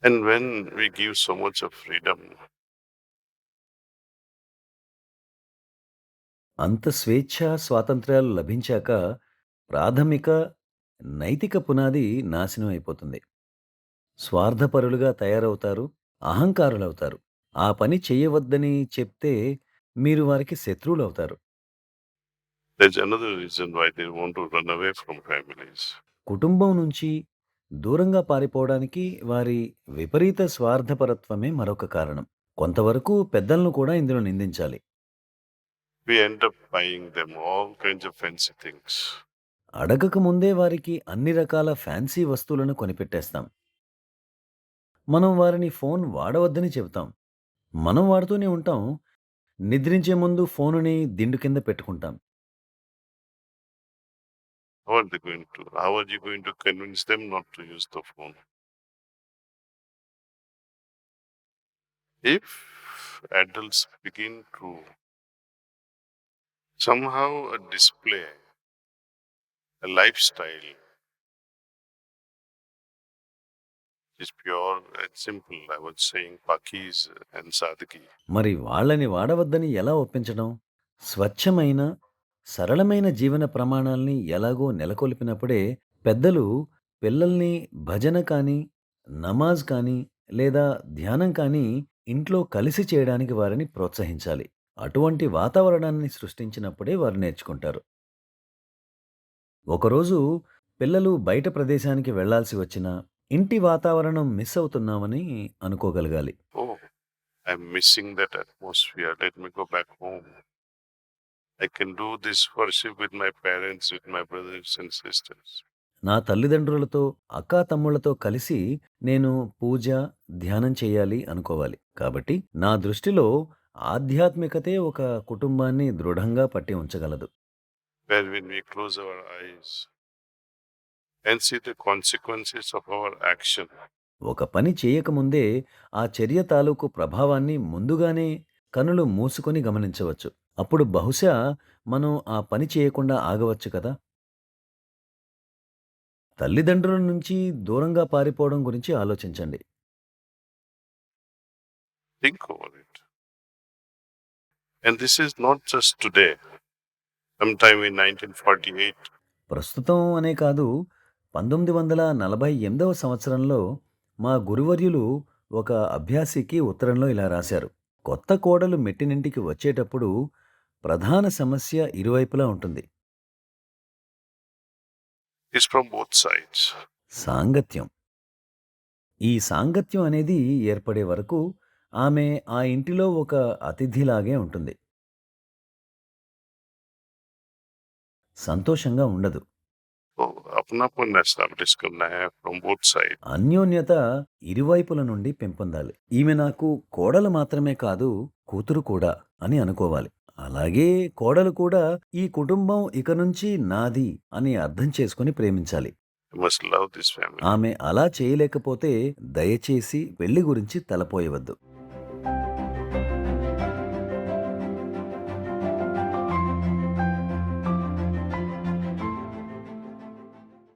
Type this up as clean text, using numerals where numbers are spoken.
And when we give so much of freedom, అంత స్వేచ్ఛ, స్వాతంత్ర్యాలు లభించాక ప్రాథమిక నైతిక పునాది నాశనం అయిపోతుంది. స్వార్థపరులుగా తయారవుతారు, అహంకారులవుతారు. ఆ పని చెయ్యవద్దని చెప్తే మీరు వారికి శత్రువులవుతారు. there's another reason why they want to run away from families. కుటుంబం నుంచి దూరంగా పారిపోవడానికి వారి విపరీత స్వార్థపరత్వమే మరొక కారణం. కొంతవరకు పెద్దలను కూడా ఇందులో నిందించాలి. We end up buying them all kinds of fancy things. అడగక ముందే వారికి అన్ని రకాల ఫ్యాన్సీ వస్తువులను కొనిపెట్టేస్తాం. మనం వారిని ఫోన్ వాడవద్దని చెబుతాం. మనం వాడుతూనే ఉంటాం. నిద్రించే ముందు ఫోనుని దిండు కింద పెట్టుకుంటాం. How are you going to convince them not to use the phone? If adults begin to somehow display a lifestyle is pure and simple, I was saying pakis and sadgi. మరి వాళ్ళని వాడవద్దని ఎలా ఒప్పించడం? స్వచ్ఛమైన, సరళమైన జీవన ప్రమాణాల్ని ఎలాగో నెలకొల్పినప్పుడే పెద్దలు పిల్లల్ని భజన కానీ, నమాజ్ కానీ, లేదా ధ్యానం కానీ ఇంట్లో కలిసి చేయడానికి వారిని ప్రోత్సహించాలి. అటువంటి వాతావరణాన్ని సృష్టించినప్పుడే వారు నేర్చుకుంటారు. ఒకరోజు పిల్లలు బయట ప్రదేశానికి వెళ్ళాల్సి వచ్చినా, ఇంటి వాతావరణం miss అవుతున్నామని అనుకోగలగాలి. Oh, I'm missing that atmosphere. Let me go back home. I can do this worship with my parents, with my brothers and sisters. నా తల్లిదండ్రులతో, అక్కాతమ్ముళ్ళతో కలిసి నేను పూజ, ధ్యానం చేయాలి అనుకోవాలి. కాబట్టి నా దృష్టిలో ఆధ్యాత్మికతే ఒక కుటుంబాన్ని దృఢంగా పట్టి ఉంచగలదు. Where when we close our eyes and see the consequences of our action, ఒక పని చేయకముందే ఆ చర్య తాలూకు ప్రభావాన్ని ముందుగానే కనులు మూసుకొని గమనించవచ్చు. అప్పుడు బహుశా మనం ఆ పని చేయకుండా ఆగవచ్చు కదా! తల్లిదండ్రుల నుంచి దూరంగా పారిపోవడం గురించి ఆలోచించండి. think over it. And this is not just today. Sometime in 1948, ప్రస్తుతం అనే కాదు, 1948వ సంవత్సరంలో మా గురువర్యులు ఒక అభ్యాసికి ఉత్తరంలో ఇలా రాశారు. కొత్త కోడలు మెట్టినింటికి వచ్చేటప్పుడు ప్రధాన సమస్య ఇరువైపులా ఉంటుంది. is from both sides. సాంగత్యం. ఈ సాంగత్యం అనేది ఏర్పడే వరకు ఆమె ఆ ఇంటిలో ఒక అతిథిలాగే ఉంటుంది. సంతోషంగా ఉండదు. So, अपनापन establish करना है from both sides. అన్యోన్యత ఇరువైపుల నుండి పెంపొందాలి. ఈమె నాకు కోడలు మాత్రమే కాదు, కూతురు కూడా అని అనుకోవాలి. అలాగే కోడలు కూడా ఈ కుటుంబం ఇక నుంచి నాది అని అర్థం చేసుకొని ప్రేమించాలి. You must love this family. ఆమె అలా చేయలేకపోతే దయచేసి పెళ్లి గురించి తలపోయవద్దు.